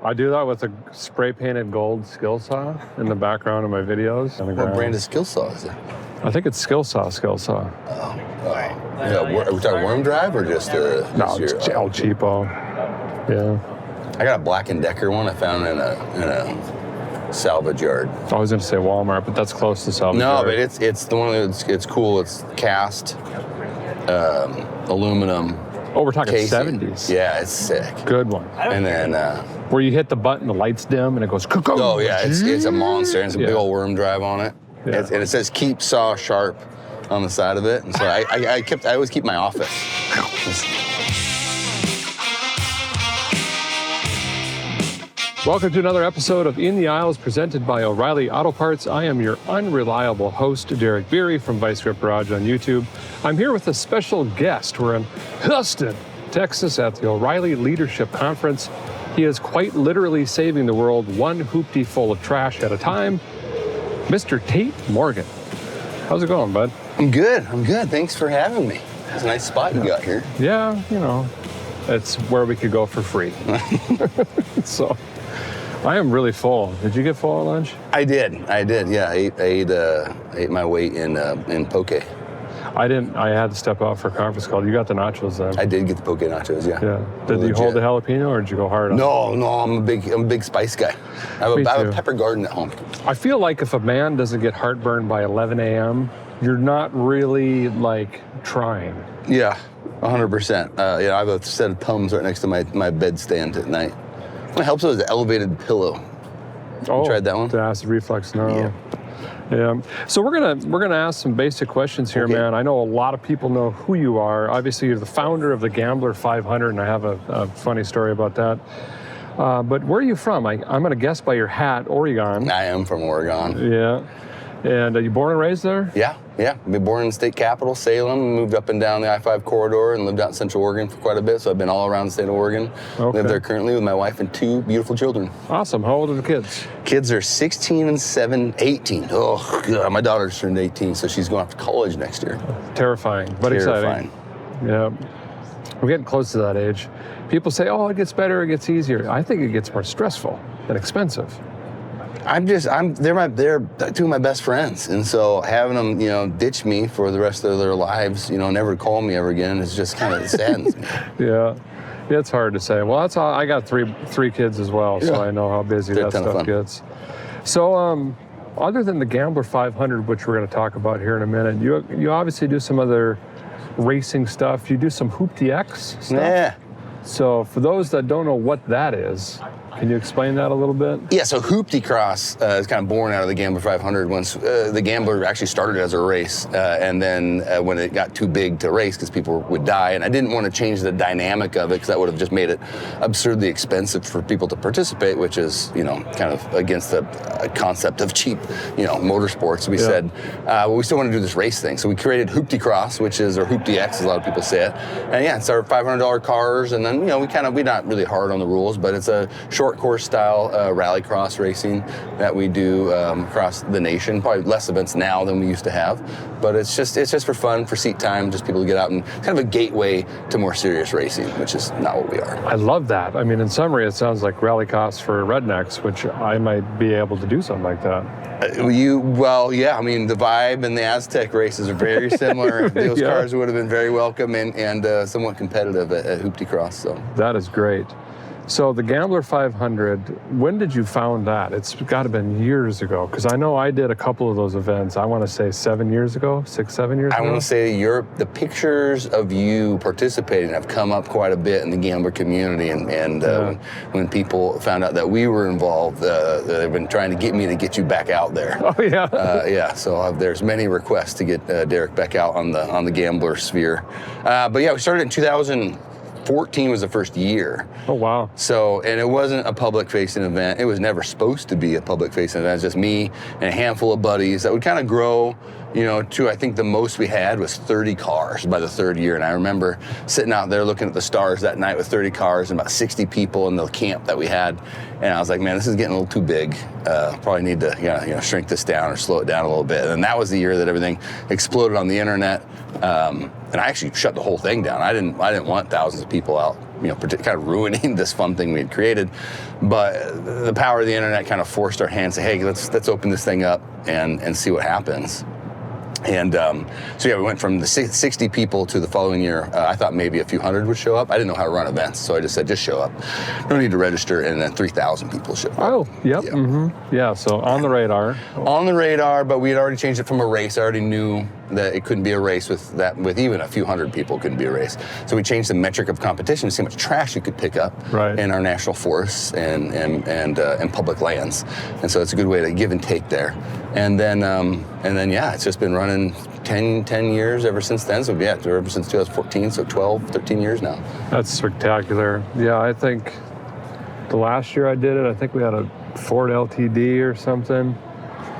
I do that with a spray painted gold skill saw in the background of my videos. What brand of skill saw is it? I think it's skill saw. Yeah, are we talking worm drive or just No, it's El Cheapo. Yeah. I got a Black & Decker one I found in a salvage yard. I was going to say Walmart, but that's close to salvage yard. No, but it's the one it's cool. It's cast aluminum. Oh, we're talking casing. 70s. Yeah, it's sick. Good one. And then where you hit the button, the lights dim, and it goes. Oh yeah, it's a monster. And it's a big Yeah. old worm drive on it. Yeah. And it says "keep saw sharp" on the side of it. And so I always keep my office. Welcome to another episode of In the Aisles presented by O'Reilly Auto Parts. I am your unreliable host, Derek Bieri from Vice Grip Garage on YouTube. I'm here with a special guest. We're in Houston, Texas at the O'Reilly Leadership Conference. He is quite literally saving the world one hoopty full of trash at a time. Mr. Tate Morgan. How's it going, bud? I'm good. Thanks for having me. It's a nice spot you got here. Yeah, you know, it's where we could go for free. So, I am really full. Did you get full at lunch? I did. Yeah, I ate my weight in poke. I didn't. I had to step out for a conference call. You got the nachos then. I did get the poke nachos. Yeah. Yeah. Did you hold the jalapeno or did you go hard on it? No. I'm a big spice guy. I have a pepper garden at home. I feel like if a man doesn't get heartburn by 11 a.m., you're not really like trying. Yeah, 100%. I have a set of Tums right next to my bed stand at night. What helps is the elevated pillow. Oh, you tried that one? The acid reflux, no. Yeah. So we're gonna ask some basic questions here, Okay. man. I know a lot of people know who you are. Obviously, you're the founder of the Gambler 500, and I have a funny story about that. But where are you from? I'm gonna guess by your hat, Oregon. I am from Oregon. Yeah. And are you born and raised there? Yeah. I've been born in the state capital, Salem, moved up and down the I-5 corridor and lived out in Central Oregon for quite a bit. So I've been all around the state of Oregon. Okay. Live there currently with my wife and two beautiful children. Awesome. How old are the kids? Kids are 16 and 18. Oh, God. My daughter's turned 18, so she's going off to college next year. Terrifying, but exciting. Yeah. We're getting close to that age. People say, oh, it gets better, it gets easier. I think it gets more stressful and expensive. They're two of my best friends, and so having them, ditch me for the rest of their lives, never call me ever again, is just kind of saddens me. Yeah, it's hard to say. Well, that's all. I got three kids as well, so I know how busy that stuff gets. So, other than the Gambler 500, which we're going to talk about here in a minute, you obviously do some other racing stuff. You do some Hoopty X stuff. Yeah. So, for those that don't know what that is, can you explain that a little bit? Yeah, so Hoopty Cross is kind of born out of the Gambler 500 once the Gambler actually started as a race. And then when it got too big to race because people would die, and I didn't want to change the dynamic of it because that would have just made it absurdly expensive for people to participate, which is, kind of against the concept of cheap, motorsports. We said, well, we still want to do this race thing. So we created Hoopty Cross, or Hoopty X, as a lot of people say it. And yeah, it's our $500 cars. And then, we're not really hard on the rules, but it's a short course style rallycross racing that we do across the nation. Probably less events now than we used to have, but it's just for fun, for seat time, just people to get out and kind of a gateway to more serious racing, which is not what we are. I love that. I mean, in summary, it sounds like rallycross for rednecks, which I might be able to do something like that. The vibe and the Aztec races are very similar. Those cars would have been very welcome and somewhat competitive at Hoopty Cross. So that is great. So the Gambler 500, when did you found that? It's got to have been years ago, because I know I did a couple of those events. I want to say 7 years ago, 7 years ago. I want to say the pictures of you participating have come up quite a bit in the Gambler community, and when people found out that we were involved, they've been trying to get me to get you back out there. Oh yeah. So there's many requests to get Derek back out on the Gambler sphere. But yeah, we started in 2014 was the first year. Oh, wow. So, and it wasn't a public-facing event. It was never supposed to be a public-facing event. It was just me and a handful of buddies that would kind of grow, to, I think the most we had was 30 cars by the third year. And I remember sitting out there looking at the stars that night with 30 cars and about 60 people in the camp that we had. And I was like, man, this is getting a little too big. Probably need to, shrink this down or slow it down a little bit. And that was the year that everything exploded on the internet. and I actually shut the whole thing down. I didn't want thousands of people out, kind of ruining this fun thing we had created. But the power of the internet kind of forced our hands to, hey, let's open this thing up and see what happens. And so yeah, we went from the 60 people to the following year. I thought maybe a few hundred would show up. I didn't know how to run events, so I just said, just show up. No need to register, and then 3,000 people showed up. Oh, yep. Yeah. Mm-hmm. Yeah, so on the radar. On the radar, but we had already changed it from a race. I already knew that it couldn't be a race with even a few hundred people couldn't be a race. So we changed the metric of competition to see how much trash you could pick up in our national forests and public lands. And so it's a good way to give and take there. And then yeah, it's just been running 10 years ever since then. So yeah, ever since 2014, so 12, 13 years now. That's spectacular. Yeah, I think the last year I did it, I think we had a Ford LTD or something.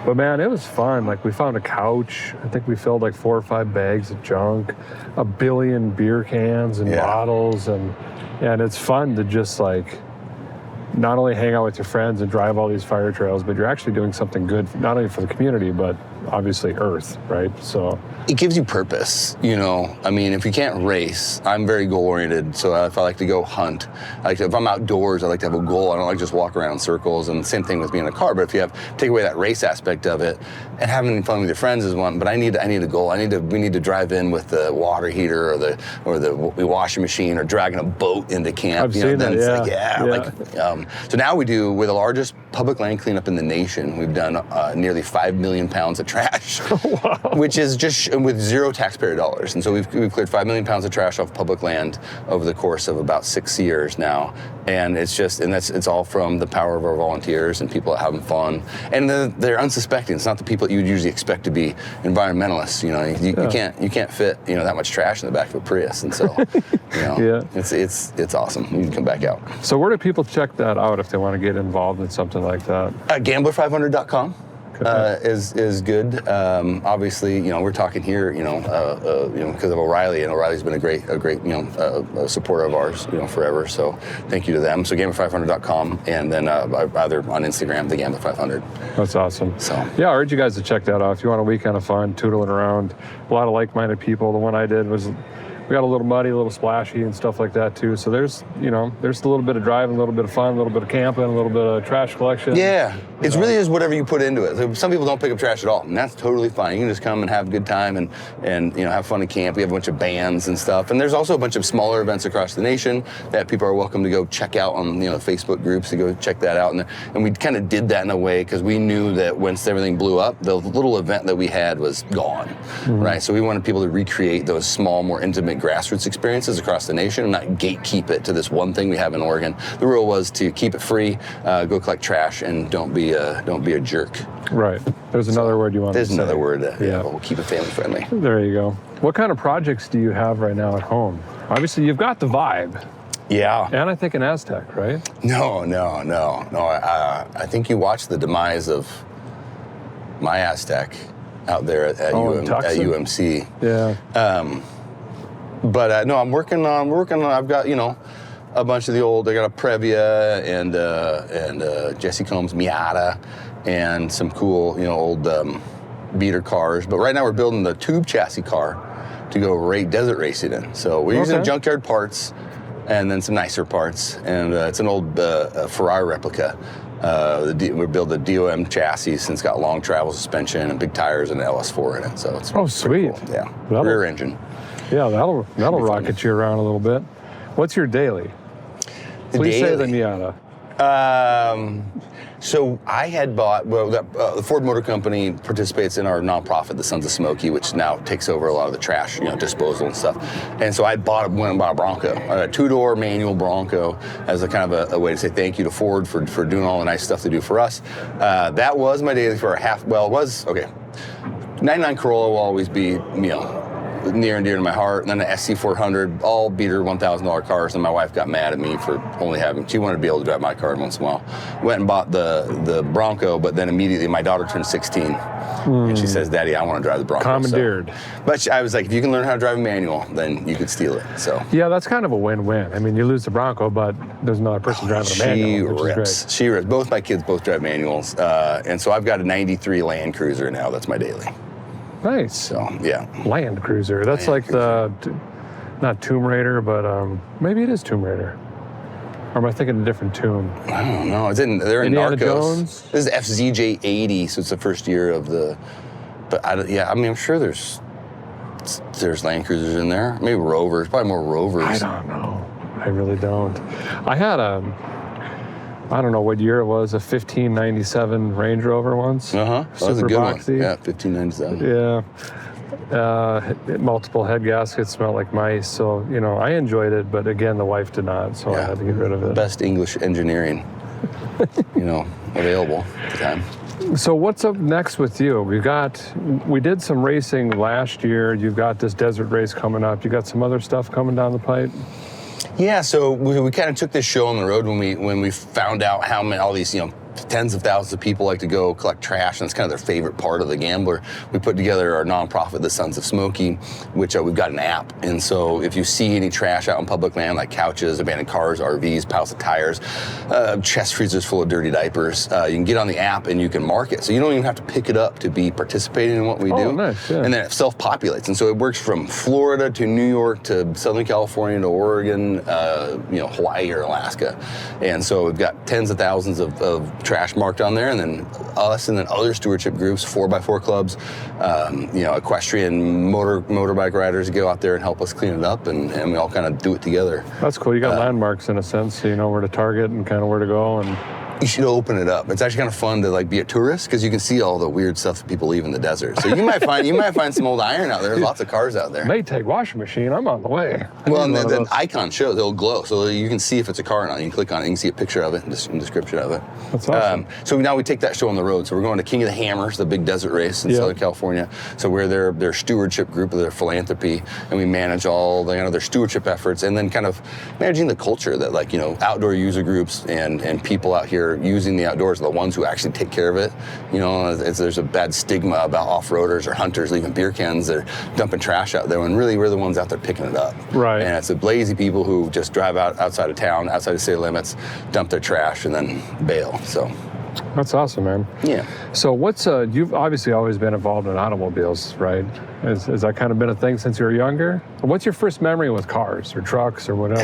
But man, it was fun. Like, we found a couch. I think we filled like 4 or 5 bags of junk, 1 billion beer cans and bottles, and it's fun to just like not only hang out with your friends and drive all these fire trails, but you're actually doing something good, not only for the community, but obviously Earth, right? So it gives you purpose, I mean, if you can't race, I'm very goal-oriented, so if I like to go hunt, if I'm outdoors, I like to have a goal. I don't like just walk around in circles, and same thing with being in a car. But if you take away that race aspect of it, and having fun with your friends is one, but I need a goal. We need to drive in with the water heater or the washing machine, or dragging a boat into camp. I've seen that, so now we're the largest public land cleanup in the nation. We've done nearly 5 million pounds of trash, which is just with zero taxpayer dollars. And so we've cleared 5 million pounds of trash off public land over the course of about 6 years now. And it's all from the power of our volunteers and people having fun. And they're unsuspecting. It's not the people that you'd usually expect to be environmentalists. You can't fit that much trash in the back of a Prius. And so it's awesome. You can come back out. So where do people check that out if they want to get involved in something like that? Gambler500.com. Is good. Obviously, we're talking here, because of O'Reilly, and O'Reilly's been a great supporter of ours, forever. So thank you to them. So gambler500.com, and then either on Instagram, the Gambler500. That's awesome. So yeah, I urge you guys to check that out if you want a weekend of fun, tootling around. A lot of like-minded people. The one I did was, we got a little muddy, a little splashy, and stuff like that too. So there's a little bit of driving, a little bit of fun, a little bit of camping, a little bit of trash collection. Yeah, it's really is whatever you put into it. So some people don't pick up trash at all, and that's totally fine. You can just come and have a good time and have fun at camp. We have a bunch of bands and stuff, and there's also a bunch of smaller events across the nation that people are welcome to go check out on Facebook groups, to go check that out. And we kind of did that in a way because we knew that once everything blew up, the little event that we had was gone, right? So we wanted people to recreate those small, more intimate grassroots experiences across the nation and not gatekeep it to this one thing we have in Oregon. The rule was to keep it free, go collect trash, and don't be a jerk. Right. There's another word you want to say. There's another word. We'll keep it family friendly. There you go. What kind of projects do you have right now at home? Obviously, you've got the Vibe. Yeah. And I think an Aztec, right? No. I think you watched the demise of my Aztec out there at UMC. Yeah. But no, I'm working on. I've got a bunch of the old. I got a Previa and Jesse Combs Miata, and some cool old beater cars. But right now we're building the tube chassis car to go desert racing in. So we're using junkyard parts and then some nicer parts, and it's an old Ferrari replica. We build the DOM chassis, and it's got long travel suspension and big tires and an LS4 in it. So it's sweet. Cool. Yeah, rear engine. Yeah, that'll rocket you around a little bit. What's your daily? Please say the Miata. So I had bought, the Ford Motor Company participates in our nonprofit, the Sons of Smokey, which now takes over a lot of the trash, disposal and stuff. And so I went and bought a Bronco, a 2-door manual Bronco, as a kind of a way to say thank you to Ford for doing all the nice stuff they do for us. That was my daily for 99 Corolla will always be, near and dear to my heart, and then the SC400, all beater $1,000 cars, and my wife got mad at me for only she wanted to be able to drive my car once in a while. Went and bought the Bronco, but then immediately my daughter turned 16, and she says, Daddy, I want to drive the Bronco. Commandeered. So, but I was like, if you can learn how to drive a manual, then you could steal it. So yeah, that's kind of a win-win. I mean, you lose the Bronco, but there's another person driving a manual, which is great. She rips. Both my kids both drive manuals, and so I've got a 93 Land Cruiser now. That's my daily. Nice. So, yeah. Land Cruiser. That's Land like not Tomb Raider, but maybe it is Tomb Raider. Or am I thinking a different tomb? I don't know. They're in Indiana Narcos. Jones? This is FZJ 80, so it's the first year of the. But I'm sure there's Land Cruisers in there. Maybe Rovers. Probably more Rovers. I don't know. I really don't. I had I don't know what year it was, a 1597 Range Rover once. That was a Super good boxy. one. Yeah, 1597. Yeah. Multiple head gaskets, smelled like mice. So, I enjoyed it, but again, the wife did not, so I had to get rid of it. Best English engineering, available at the time. So what's up next with you? We did some racing last year. You've got this desert race coming up. You got some other stuff coming down the pipe? Yeah, so we kind of took this show on the road when we found out how many, all these, tens of thousands of people like to go collect trash, and it's kind of their favorite part of the gambler. We put together our nonprofit, the Sons of Smokey, which we've got an app. And so if you see any trash out in public land, like couches, abandoned cars, RVs, piles of tires, chest freezers full of dirty diapers, you can get on the app and you can mark it. So you don't even have to pick it up to be participating in what we do. Oh, nice, yeah. And then it self-populates. And so it works from Florida to New York to Southern California to Oregon, Hawaii or Alaska. And so we've got tens of thousands of trash marked on there, and then us and then other stewardship groups, 4x4 clubs, equestrian motorbike riders go out there and help us clean it up, and we all kind of do it together. That's cool. You got landmarks in a sense, so you know where to target and kind of where to go. And you should open it up. It's actually kind of fun to be a tourist because you can see all the weird stuff that people leave in the desert. So you might find some old iron out there. There's lots of cars out there. Maytag washing machine. I'm on the way. Well, and the icon shows, it'll glow, so you can see if it's a car or not. You can click on it, you can see a picture of it and description of it. That's awesome. So now we take that show on the road. So we're going to King of the Hammers, the big desert race in Southern California. So we're their stewardship group of their philanthropy, and we manage all their stewardship efforts, and then kind of managing the culture that outdoor user groups and people out here using the outdoors are the ones who actually take care of it. There's a bad stigma about off-roaders or hunters leaving beer cans or dumping trash out there, when really we're the ones out there picking it up. Right. And it's the lazy people who just drive outside of town, outside of city limits, dump their trash, and then bail. So that's awesome, man. Yeah. So you've obviously always been involved in automobiles, right? Has that kind of been a thing since you were younger? What's your first memory with cars or trucks or whatever?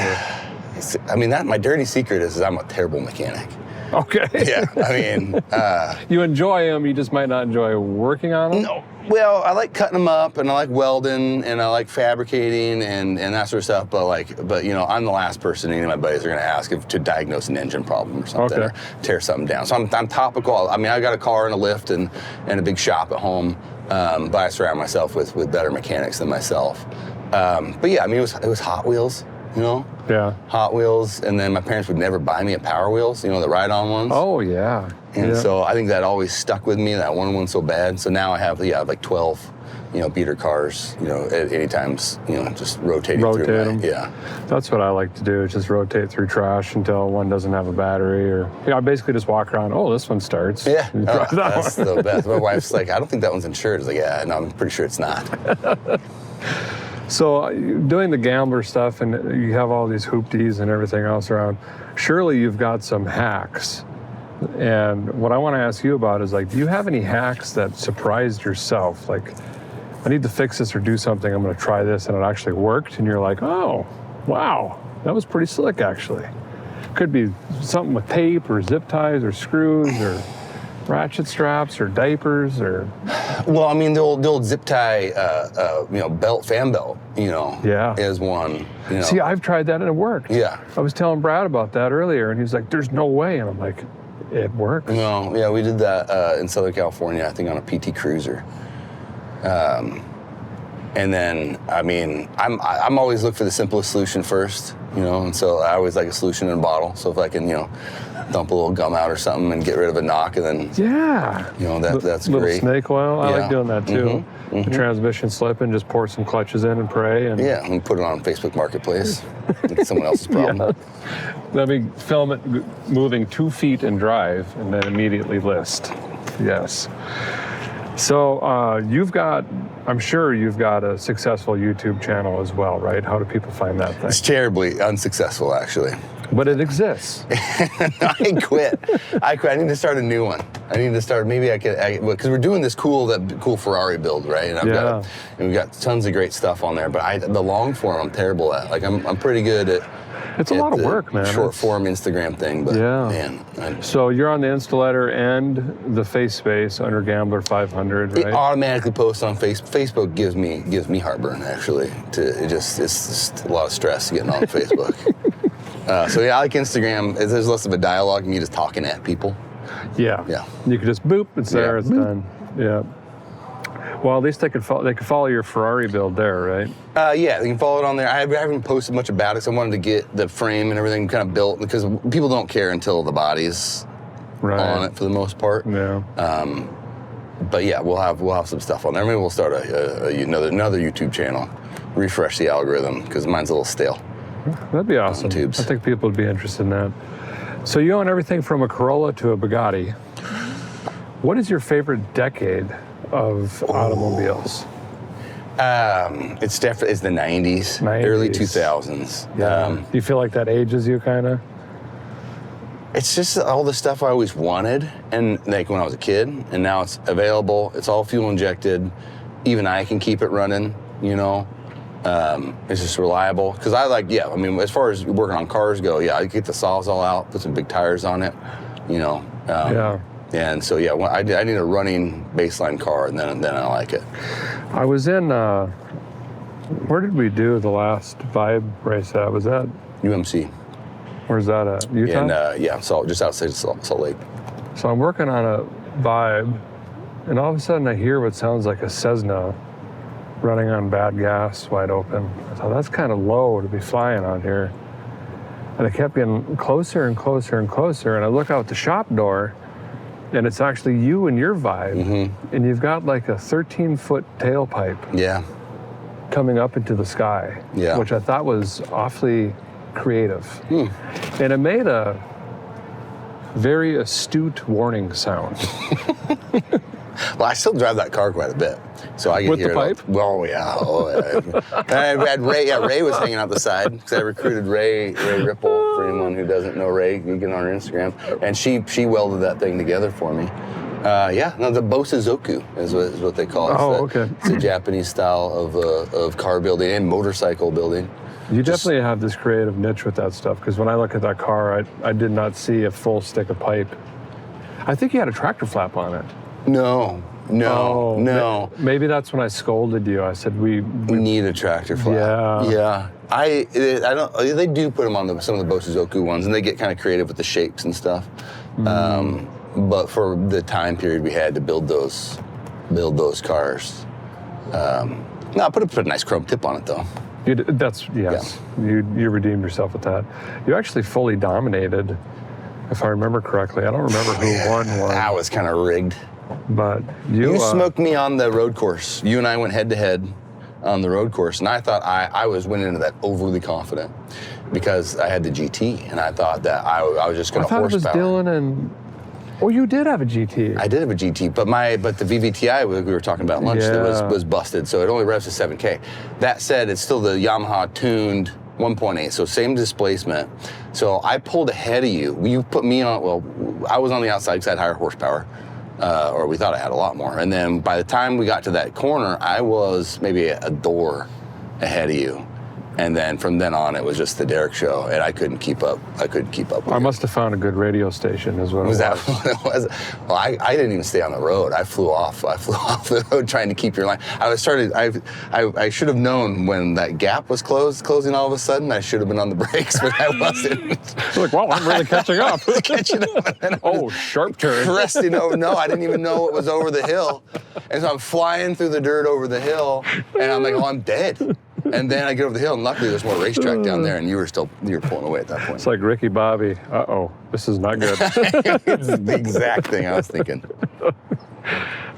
My dirty secret is I'm a terrible mechanic. Okay. Yeah, you enjoy them, you just might not enjoy working on them? No. Well, I like cutting them up, and I like welding, and I like fabricating, and that sort of stuff. But I'm the last person any of my buddies are going to ask to diagnose an engine problem or something, or tear something down. So I'm topical. I got a car and a lift and a big shop at home, but I surround myself with better mechanics than myself. But yeah, it was Hot Wheels. Yeah. Hot Wheels, and then my parents would never buy me a Power Wheels, the ride-on ones. Oh, yeah. And so I think that always stuck with me, that one so bad. So now I have, like 12, beater cars, at any times, just rotate through them. Yeah. That's what I like to do, is just rotate through trash until one doesn't have a battery, or I basically just walk around, this one starts. Yeah, that's the best. My wife's like, I don't think that one's insured. I was like, yeah, no, I'm pretty sure it's not. So doing the gambler stuff, and you have all these hoopties and everything else around, surely you've got some hacks. And what I want to ask you about is, do you have any hacks that surprised yourself? Like, I need to fix this or do something, I'm going to try this, and it actually worked, and you're like, oh, wow, that was pretty slick, actually. Could be something with tape or zip ties or screws or ratchet straps or diapers or... Well, the old zip tie, fan belt, is one. See, I've tried that and it worked. Yeah. I was telling Brad about that earlier, and he was like, there's no way. And I'm like, it works. No, yeah, we did that in Southern California, I think on a PT Cruiser. And then, I'm always looking for the simplest solution first, and so I always like a solution in a bottle. So if I can, dump a little gum out or something and get rid of a knock, and then, that's little great. Snake oil, I Yeah. like doing that too. The transmission slipping, just pour some clutches in and pray. And Yeah, and put it on Facebook Marketplace. It's someone else's problem. Let me film it moving 2 feet and drive, and then immediately list. Yes. So I'm sure you've got a successful YouTube channel as well, right? How do people find that thing? It's terribly unsuccessful, actually. But it exists. I quit. I need to start a new one. I need to start. Maybe I could, because we're doing this cool Ferrari build, right? And we've got tons of great stuff on there. But the long form, I'm terrible at. Like I'm pretty good at. It's a lot of work, man. Short form Instagram thing, but man. So you're on the Instaletter and the face space under Gambler 500, right? It automatically posts on Facebook. Gives me heartburn, actually. It's just a lot of stress getting on Facebook. So I like Instagram. There's less of a dialogue, me just talking at people. Yeah. You could just boop, it's there, it's done. Yeah. Well, at least they could follow your Ferrari build there, right? Yeah, they can follow it on there. I haven't posted much about it, so I wanted to get the frame and everything kind of built, because people don't care until the body's on it for the most part. Yeah. But yeah, we'll have some stuff on there. Maybe we'll start another YouTube channel, refresh the algorithm, because mine's a little stale. That'd be awesome. Tubes. I think people would be interested in that. So you own everything from a Corolla to a Bugatti. What is your favorite decade of automobiles? It's definitely the 90s, early 2000s. Yeah. Do you feel like that ages you, kind of? It's just all the stuff I always wanted, and like when I was a kid, and now it's available. It's all fuel injected. Even I can keep it running, It's just reliable. Because as far as working on cars go, I get the Sawzall out, put some big tires on it, And so, I need a running baseline car, and then I like it. I was in, where did we do the last Vibe race at? Was that? UMC. Where's that at? Utah? And, just outside Salt Lake. So I'm working on a Vibe, and all of a sudden I hear what sounds like a Cessna running on bad gas, wide open. I thought, that's kind of low to be flying out here. And it kept getting closer and closer and closer, and I look out the shop door, and it's actually you and your Vibe, and you've got like a 13-foot tailpipe coming up into the sky, which I thought was awfully creative. And it made a very astute warning sound. Well, I still drive that car quite a bit, so I can with hear the pipe. I had Ray. Yeah, Ray was hanging out the side because I recruited Ray Ripple. For anyone who doesn't know Ray, you can on her Instagram, and she welded that thing together for me. The Bosuzoku is what they call it. It's a Japanese style of car building and motorcycle building. You definitely have this creative niche with that stuff, because when I look at that car, I did not see a full stick of pipe. I think you had a tractor flap on it. No. Maybe that's when I scolded you. I said we need a tractor flap. Yeah. I don't. They do put them on some of the Bosuzoku ones, and they get kind of creative with the shapes and stuff. But for the time period we had to build those cars, I put a nice chrome tip on it though. You redeemed yourself with that. You actually fully dominated, if I remember correctly. I don't remember who won. That was kind of rigged. But you smoked me on the road course. You and I went head to head on the road course, and I thought I was winning into that overly confident because I had the GT, and I thought that I was just going to horsepower. I thought it was Dylan and. Oh, you did have a GT. I did have a GT, but the VVTi we were talking about at lunch that was busted, so it only revs to 7K. That said, it's still the Yamaha tuned 1.8, so same displacement. So I pulled ahead of you. You put me on. Well, I was on the outside because I had higher horsepower. Or we thought I had a lot more. And then by the time we got to that corner, I was maybe a door ahead of you. And then from then on, it was just the Derek show, and I couldn't keep up. I must have found a good radio station as well. Was that what it was? Well, I didn't even stay on the road. I flew off the road trying to keep your line. I should have known when that gap was closing all of a sudden. I should have been on the brakes, but I wasn't. Like, wow, I'm really catching up. Sharp turn. Cresting over. No, I didn't even know it was over the hill. And so I'm flying through the dirt over the hill, and I'm like, oh, I'm dead. And then I get over the hill, and luckily there's more racetrack down there, and you were pulling away at that point. It's like Ricky Bobby. This is not good. It's the exact thing I was thinking.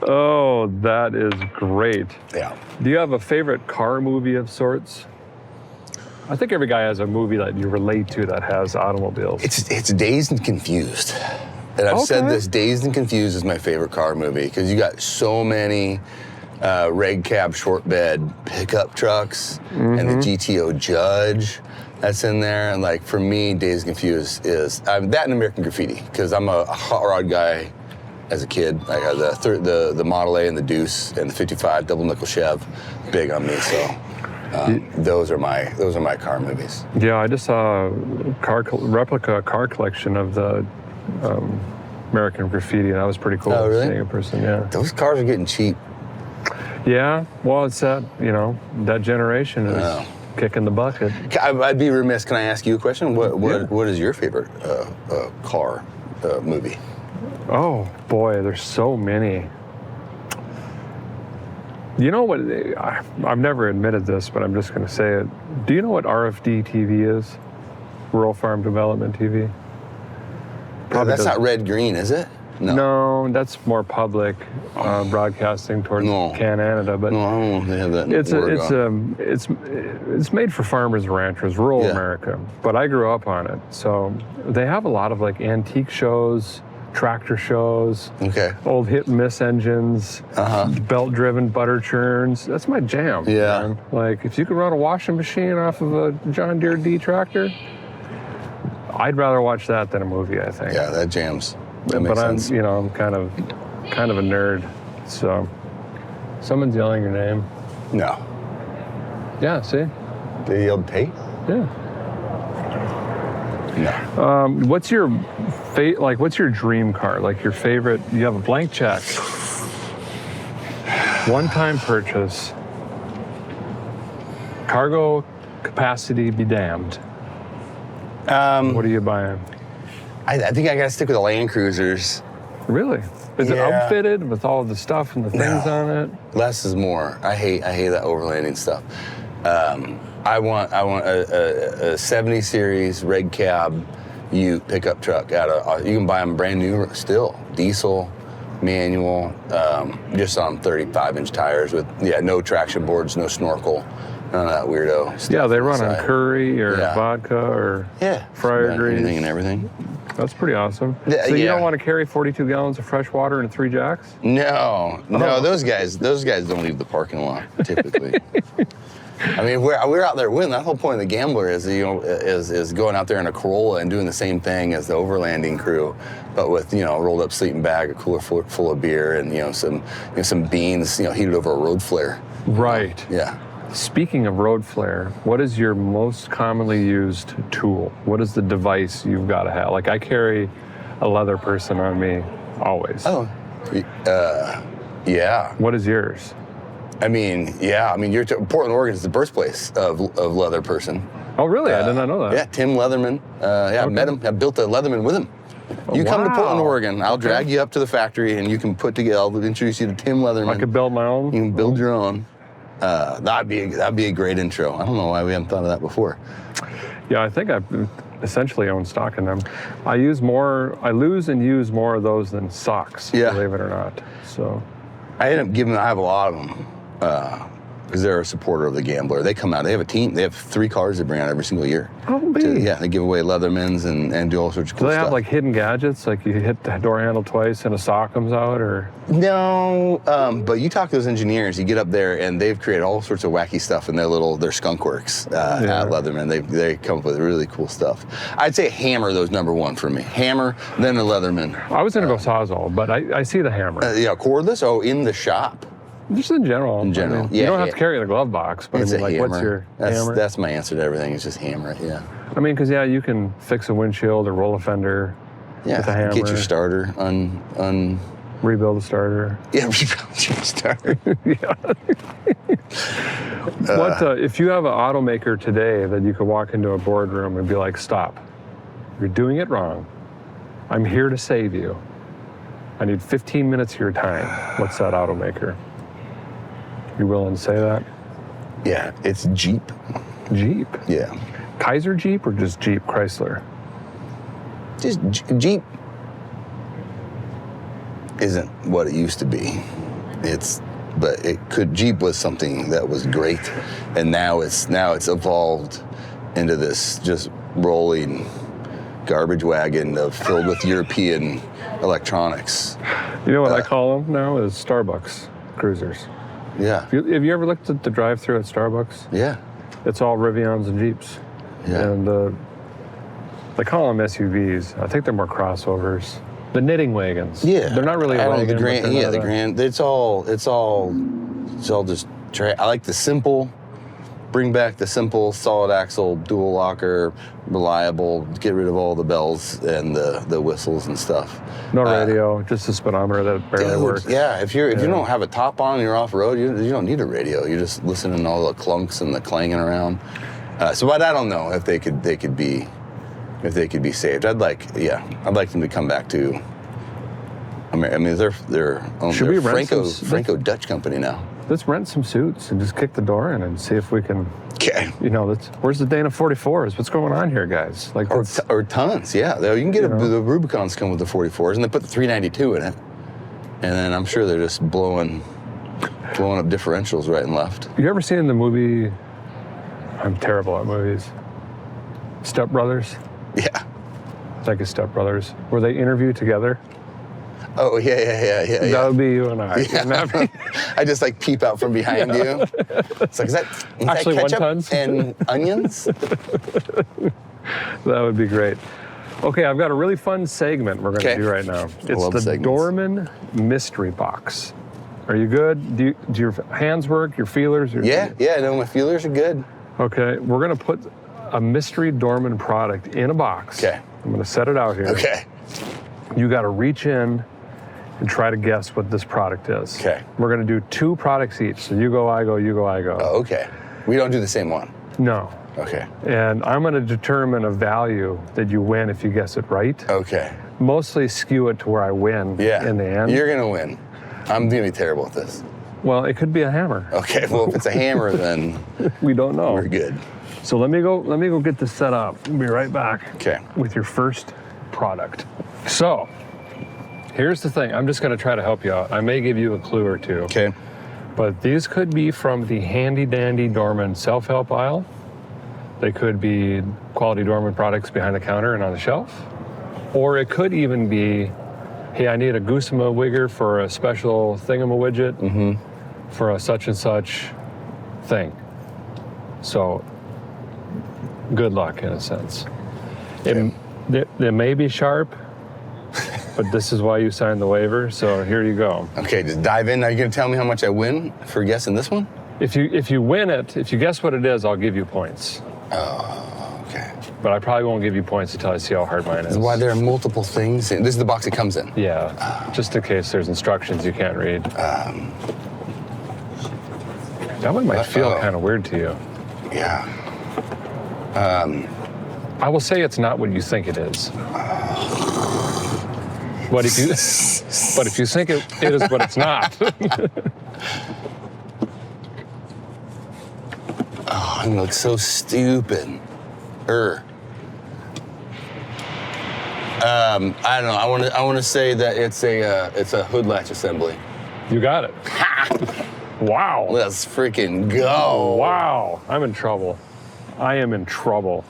Oh, that is great. Yeah. Do you have a favorite car movie of sorts? I think every guy has a movie that you relate to that has automobiles. It's Dazed and Confused. And I've said this, Dazed and Confused is my favorite car movie, because you got so many reg cab short bed pickup trucks and the GTO Judge that's in there. And for me, Dazed and Confused is that and American Graffiti, because I'm a hot rod guy as a kid. I got the Model A and the Deuce and the 55 double nickel Chev, big on me. So those are my car movies. Yeah, I just saw a replica car collection of the American Graffiti, and that was pretty cool. Oh, really? Seeing a person, yeah. Those cars are getting cheap. Yeah, well, it's that, that generation is kicking the bucket. I'd be remiss. Can I ask you a question? What is your favorite car movie? Oh, boy, there's so many. You know what? I've never admitted this, but I'm just going to say it. Do you know what RFD TV is? Rural Farm Development TV? That's not red-green, is it? No, that's more public broadcasting towards Canada. But no, I don't know if they have that. It's made for farmers and ranchers, rural America. But I grew up on it, so they have a lot of like antique shows, tractor shows, old hit and miss engines, belt-driven butter churns. That's my jam. Yeah, man. Like if you could run a washing machine off of a John Deere D tractor, I'd rather watch that than a movie, I think. Yeah, that jams. That makes sense. I'm kind of a nerd. So, someone's yelling your name. No. Yeah. See. They yelled Tate? Yeah. No. What's your what's your dream car? Like your favorite? You have a blank check. One-time purchase. Cargo capacity be damned. What are you buying? I think I gotta stick with the Land Cruisers. Really? Is it outfitted with all the stuff and the things on it? Less is more. I hate that overlanding stuff. I want a 70 series red cab Ute pickup truck you can buy them brand new still, diesel, manual, just on 35-inch tires with no traction boards, no snorkel. None of that weirdo stuff. Yeah, they run on curry or vodka or fryer grease. Anything and everything. That's pretty awesome. So you don't want to carry 42 gallons of fresh water and 3 jacks? No, those guys don't leave the parking lot typically. I mean, we're out there winning. That whole point of the Gambler is is going out there in a Corolla and doing the same thing as the overlanding crew, but with a rolled up sleeping bag, a cooler full of beer, and some beans heated over a road flare. Right. Yeah. Speaking of road flare, what is your most commonly used tool? What is the device you've got to have? Like I carry a leather person on me always. Oh, yeah. What is yours? Portland, Oregon is the birthplace of leather person. Oh, really? I did not know that. Yeah, Tim Leatherman. I met him. I built a Leatherman with him. You come to Portland, Oregon, I'll drag you up to the factory and you can I'll introduce you to Tim Leatherman. I could build my own? You can build your own. That'd be a great intro. I don't know why we haven't thought of that before. Yeah, I think I've essentially own stock in them. I lose and use more of those than socks, believe it or not. So I have a lot of them because they're a supporter of the Gambler. They come out, they have a team, they have 3 cars they bring out every single year. Oh, baby. They give away Leathermans and do all sorts of cool stuff. Do they have like hidden gadgets, like you hit the door handle twice and a sock comes out, or? No, but you talk to those engineers, you get up there and they've created all sorts of wacky stuff in their skunk works at Leatherman. They come up with really cool stuff. I'd say Hammer, though, is number 1 for me. Hammer, then the Leatherman. I was gonna go Sawzall, but I see the Hammer. Cordless? Oh, in the shop. Just in general. In general, you don't have to carry the glove box, but it's what's your Hammer? That's my answer to everything. It's just hammer it. Yeah. Because you can fix a windshield or roll a fender with a hammer. Get your starter rebuild a starter. Yeah, rebuild your starter. If you have an automaker today that you could walk into a boardroom and be like, "Stop, you're doing it wrong. I'm here to save you. I need 15 minutes of your time." What's that automaker? You willing to say that? Yeah, it's Jeep. Jeep? Yeah. Kaiser Jeep or just Jeep Chrysler? Just Jeep isn't what it used to be. Jeep was something that was great, and now it's evolved into this just rolling garbage wagon filled with European electronics. You know what I call them now is Starbucks cruisers. Yeah. Have you ever looked at the drive-thru at Starbucks? Yeah. It's all Rivians and Jeeps. Yeah. And they call them SUVs. I think they're more crossovers. The knitting wagons. Yeah. They're not really a wagon. The grand. It's all just. I like the simple. Bring back the simple solid axle, dual locker, reliable. Get rid of all the bells and the whistles and stuff. No radio, just a speedometer that barely works. Yeah, if you don't have a top on, you're off road. You don't need a radio. You're just listening to all the clunks and the clanging around. But I don't know if they could be saved. I'd like them to come back to. I mean, they're owned. Should we rent Franco Dutch company now. Let's rent some suits and just kick the door in and see if we can. Okay. Where's the Dana 44s? What's going on here, guys? Or tons, yeah. You can get the Rubicons come with the 44s, and they put the 392 in it, and then I'm sure they're just blowing up differentials right and left. You ever seen the movie? I'm terrible at movies. Step Brothers. Yeah. Like a Step Brothers, where they interview together. Oh, yeah. That would be you and I. Yeah. I just like peep out from behind you. It's like, is that actually ketchup wontons and onions? That would be great. Okay, I've got a really fun segment we're going to do right now. It's the segments. Dorman Mystery Box. Are you good? Do your hands work? Your feelers? Yeah, no, my feelers are good. Okay, we're going to put a mystery Dorman product in a box. Okay. I'm going to set it out here. Okay. You got to reach in and try to guess what this product is. Okay. We're going to do 2 products each. So you go, I go, you go, I go. Oh, okay. We don't do the same one. No. Okay. And I'm going to determine a value that you win if you guess it right. Okay. Mostly skew it to where I win in the end. You're going to win. I'm going to be terrible at this. Well, it could be a hammer. Okay, well, if it's a hammer, then we don't know. We're good. So let me go get this set up. I'll be right back. Okay. With your first product. So, here's the thing. I'm just going to try to help you out. I may give you a clue or two. Okay. But these could be from the handy dandy Dorman self-help aisle. They could be quality Dorman products behind the counter and on the shelf. Or it could even be, hey, I need a Gusama wigger for a special thingamawidget for a such and such thing. So, good luck in a sense. Okay. It may be sharp, but this is why you signed the waiver, so here you go. Okay, just dive in. Are you going to tell me how much I win for guessing this one? If you win it, if you guess what it is, I'll give you points. Oh, okay. But I probably won't give you points until I see how hard mine is. This is why there are multiple things. This is the box it comes in. Yeah, just in case there's instructions you can't read. That one might feel kind of weird to you. Yeah. I will say it's not what you think it is. But if you think it is what it's not. Oh, I look so stupid. I don't know. I want to say that it's a hood latch assembly. You got it. Wow. Let's freaking go. Wow. I'm in trouble. I am in trouble.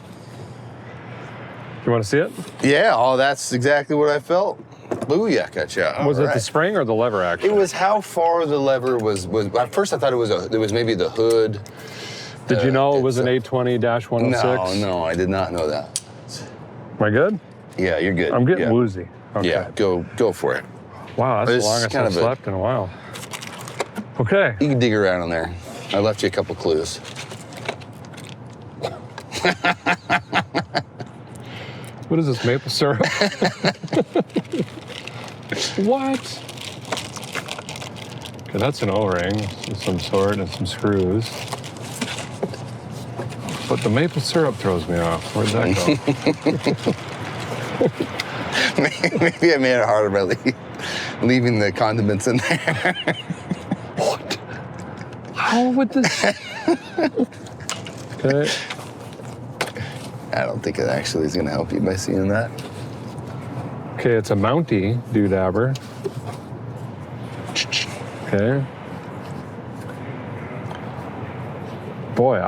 You want to see it? Yeah. Oh, that's exactly what I felt. Booyah, Was it the spring or the lever action? It was how far the lever was. At first, I thought it was maybe the hood. Did you know it was an 820-106? No, I did not know that. Am I good? Yeah, you're good. I'm getting woozy. Okay. Yeah, go for it. Wow, that's the longest I've slept in a while. Okay. You can dig around in there. I left you a couple clues. What is this, maple syrup? What? Okay, that's an O-ring of some sort and some screws. But the maple syrup throws me off. Where'd that go? Maybe I made it harder by leaving the condiments in there. What? How would this? Okay. I don't think it actually is going to help you by seeing that. Okay, it's a Mountie doodabber. Okay. Boy,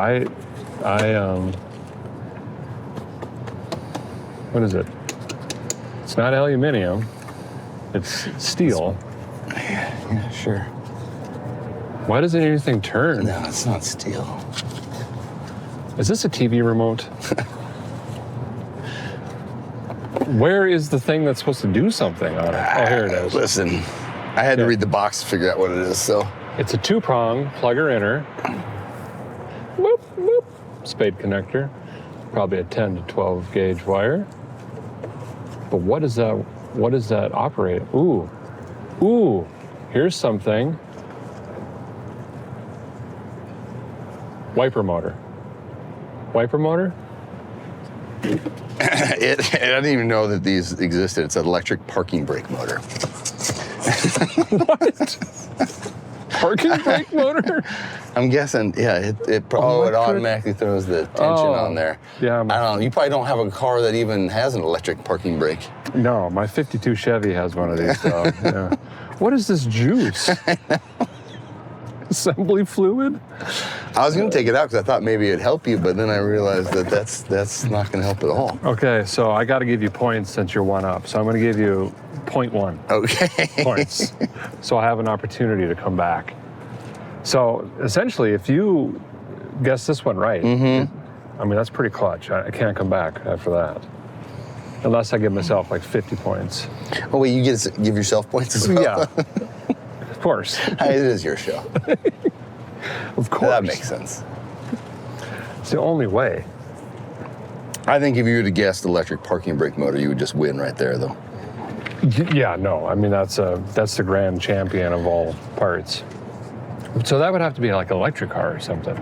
what is it? It's not aluminum. It's steel. Yeah, sure. Why doesn't anything turn? No, it's not steel. Is this a TV remote? Where is the thing that's supposed to do something on it? Oh, here it is. Listen, I had to read the box to figure out what it is, so. It's a 2-prong plugger inner. Whoop, whoop. Spade connector. Probably a 10 to 12 gauge wire. But what is that? What is that operate? Ooh, here's something. Wiper motor. Wiper motor? I didn't even know that these existed. It's an electric parking brake motor. What? Parking brake motor? I'm guessing, yeah, it automatically throws the tension on there. Yeah. I don't know, you probably don't have a car that even has an electric parking brake. No, my 52 Chevy has one of these, so, yeah. What is this juice? Assembly fluid? I was going to take it out because I thought maybe it'd help you, but then I realized that that's not going to help at all. Okay, so I got to give you points since you're one up. So I'm going to give you 0.1 Okay. points. So I have an opportunity to come back. So essentially, if you guess this one right, I mean, that's pretty clutch. I can't come back after that. Unless I give myself like 50 points. Oh, wait, you give yourself points as well? Yeah. Of course. It is your show. Of course. That makes sense. It's the only way. I think if you were to guess the electric parking brake motor, you would just win right there, though. Yeah, no. I mean, that's the grand champion of all parts. So that would have to be like an electric car or something.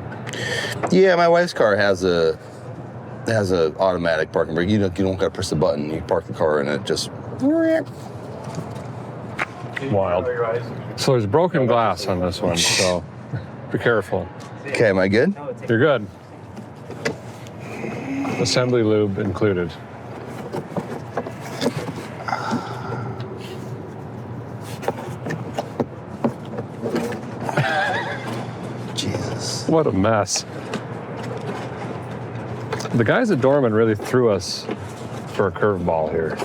Yeah, my wife's car has a automatic parking brake. You don't got to press the button. You park the car and it just. Wild. So there's broken glass on this one, so be careful. Okay, am I good? You're good. Assembly lube included. Jesus. What a mess. The guys at Dorman really threw us for a curveball here.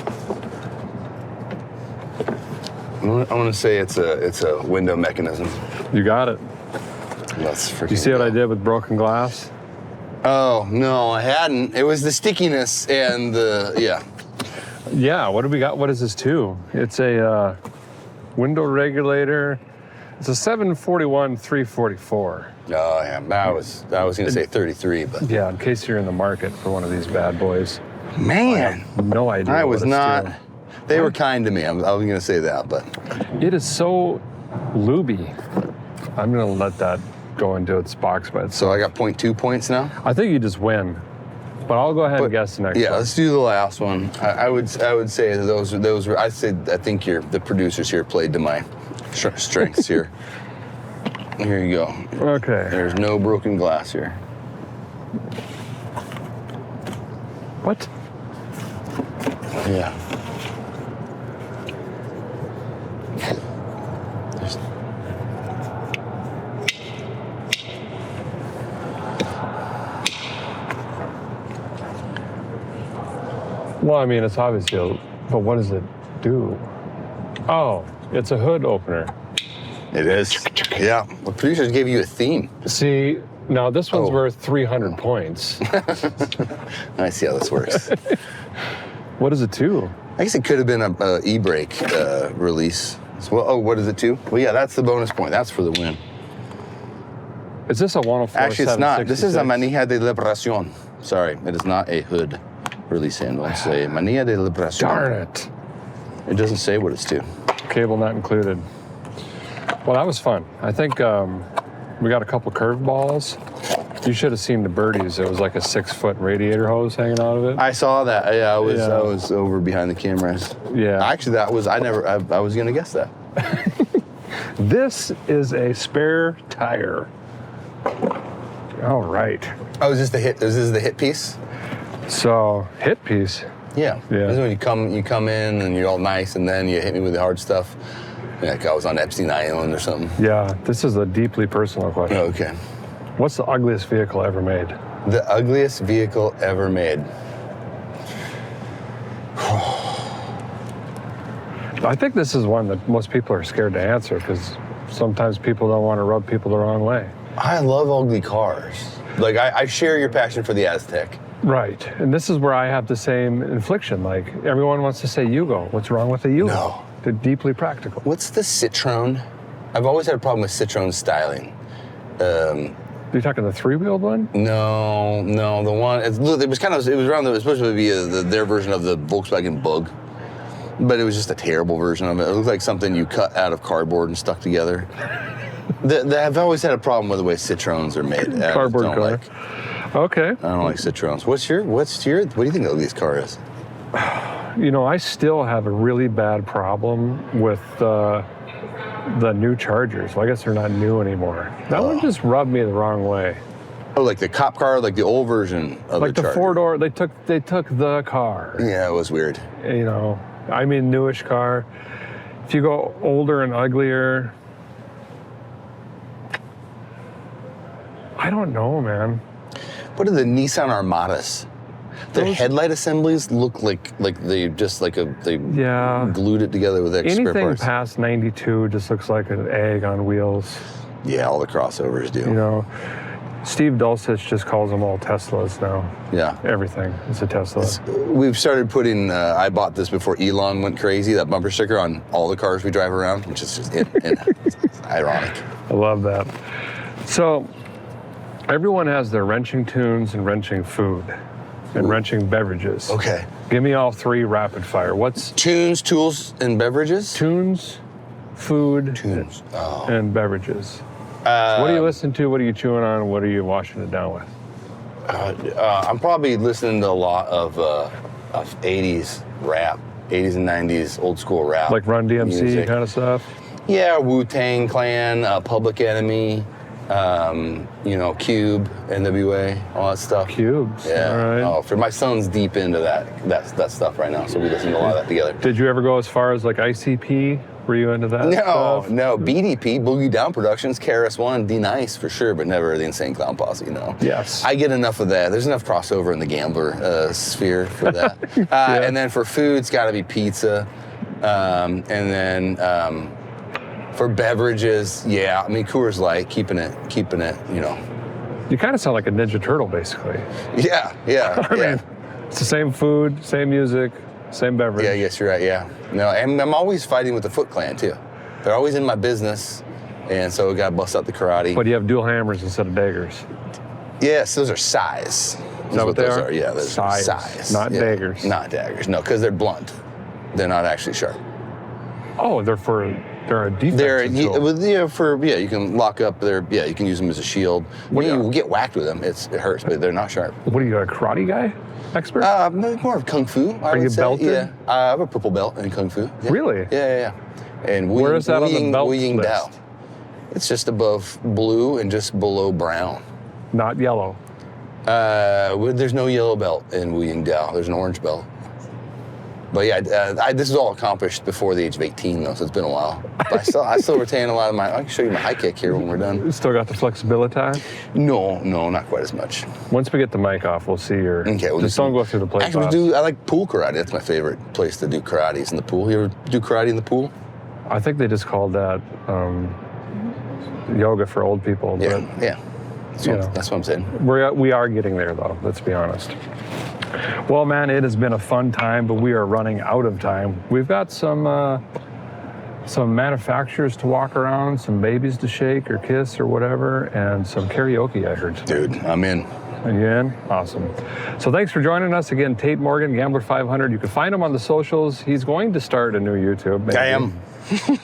I want to say it's a window mechanism. You got it. Let's freaking. You see what I did with broken glass? Oh no, I hadn't. It was the stickiness and the Yeah. What do we got? What is this too? It's a window regulator. It's a 741 344. Oh yeah, I was gonna say 33, but Yeah, in case you're in the market for one of these bad boys. man, No idea. I what was it's not. doing. They were kind to me. I was gonna say that, but It is so looby. I'm gonna let that go into its box by itself. so I got 0.2 points now. I think you just win. But I'll go ahead and guess the next Yeah, one. let's do the last one. I would say that those were. I think the producers here played to my strengths here. Here you go. Okay. There's no broken glass here. What? Yeah. Well, I mean, it's obviously, but what does it do? Oh, it's a hood opener. It is. Yeah. The producers gave you a theme. See, now this one's Oh. worth 300 points. I see how this works. What does it do? I guess it could have been a e-brake release. Well, what is it too? Well, yeah, that's the bonus point. That's for the win. Is this a 104? Actually, it's not. This is a manilla de liberación. Sorry, it is not a hood release handle. It's a manilla de liberación. Darn it. It doesn't say what it's to. Cable not included. Well, that was fun. I think we got a couple curveballs. You should have seen the birdies. It was like a 6-foot radiator hose hanging out of it. I saw that. Yeah, I was over behind the cameras. Yeah. Actually, I was gonna guess that. This is a spare tire. All right. Oh, is this the hit? Is this the hit piece? So, hit piece. Yeah. Yeah. This is when you come in and you're all nice, and then you hit me with the hard stuff. Like I was on Epstein Island or something. Yeah, this is a deeply personal question. Okay. What's the ugliest vehicle ever made? The ugliest vehicle ever made. I think this is one that most people are scared to answer because sometimes people don't want to rub people the wrong way. I love ugly cars. Like I share your passion for the Aztec. Right. And this is where I have the same infliction. Like, everyone wants to say Yugo. What's wrong with the Yugo? No. They're deeply practical. What's the Citroen? I've always had a problem with Citroen styling. You're talking the three-wheeled one? No, the one. It was around. It was supposed to be their version of the Volkswagen Bug, but it was just a terrible version of it. It looked like something you cut out of cardboard and stuck together. I've always had a problem with the way Citroens are made. Cardboard car. Okay. I don't like Citroens. What do you think the ugliest car is? You know, I still have a really bad problem with the new Chargers. Well, I guess they're not new anymore. That one just rubbed me the wrong way. Oh, like the cop car, like the old version of like the Charger. four-door. They took the car. Yeah, it was weird. You know, I mean, newish car. If you go older and uglier, I don't know, man. What are the Nissan Armadas? Their headlight assemblies look like they just they glued it together with extra spare Anything parts. past 92 just looks like an egg on wheels. Yeah, all the crossovers do. You know, Steve Dulcich just calls them all Teslas now. Yeah. Everything is a Tesla. We've started putting, I bought this before Elon went crazy, that bumper sticker on all the cars we drive around, which is just it's ironic. I love that. So, everyone has their wrenching tunes and wrenching food and wrenching beverages. Okay. Give me all three rapid fire. What's Tunes, tools, and beverages? tunes, food, Tunes. Oh. and beverages? So what do you listen to? What are you chewing on? What are you washing it down with? I'm probably listening to a lot of 80s rap, 80s and 90s old school rap. Like Run DMC music. kind of stuff? Yeah, Wu-Tang Clan, Public Enemy, Cube, NWA, all that stuff. Cubes. Yeah. All right. Oh, for my son's deep into that stuff right now, so we listen to a lot of that together. Did you ever go as far as like ICP? Were you into that stuff? No. BDP, Boogie Down Productions, KRS-One, D-Nice for sure, but never the Insane Clown Posse, Yes. I get enough of that. There's enough crossover in the gambler sphere for that. And then for food, it's got to be pizza. And then for beverages, Coors Light, keeping it, You kind of sound like a Ninja Turtle, basically. Yeah. I mean, it's the same food, same music, same beverage. Yeah, I guess you're right, yeah. No, and I'm always fighting with the Foot Clan, too. They're always in my business, and so we got to bust out the karate. But you have dual hammers instead of daggers. Yes, those are sais. Is that what they are? Yeah, those are sais. Not daggers. Not daggers, no, because they're blunt. They're not actually sharp. Oh, they're a defense tool. You can lock up you can use them as a shield. When you get whacked with them, it hurts, but they're not sharp. What are you, a karate guy? Expert? More of Kung Fu, I would you say. belted? Yeah, I have a purple belt in Kung Fu. Yeah. Really? Yeah. And where is that on the belt Wu-Ying list? Dao. It's just above blue and just below brown. Not yellow. There's no yellow belt in Wu-Ying Dao. There's an orange belt. But yeah, this is all accomplished before the age of 18, though, so it's been a while. But I still retain a lot of I can show you my high kick here when we're done. Still got the flexibility? No, not quite as much. Once we get the mic off, we'll see your... Okay, we'll just don't go through the play class. I like pool karate. That's my favorite place to do karate is in the pool. You ever do karate in the pool? I think they just called that yoga for old people. Yeah, but, yeah. That's what I'm saying. We are getting there, though, let's be honest. Well, man, it has been a fun time, but we are running out of time. We've got some manufacturers to walk around, some babies to shake or kiss or whatever, and some karaoke, I heard. Dude, I'm in. Are you in? Awesome. So thanks for joining us again, Tate Morgan, Gambler 500. You can find him on the socials. He's going to start a new YouTube. Maybe. I am.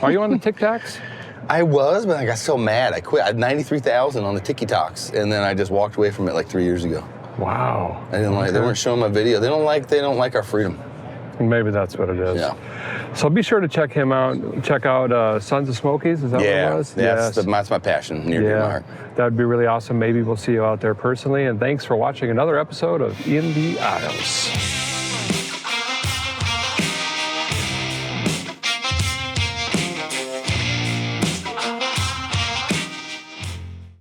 Are you on the TikToks? I was, but I got so mad. I quit. I had 93,000 on the TikToks, and then I just walked away from it like 3 years ago. Wow. I didn't like. They weren't showing my video. They don't like our freedom. Maybe that's what it is. Yeah. So be sure to check him out. Check out Sons of Smokies. Is that what it was? Yes. That's my passion near to my heart. That'd be really awesome. Maybe we'll see you out there personally. And thanks for watching another episode of In the Aisles.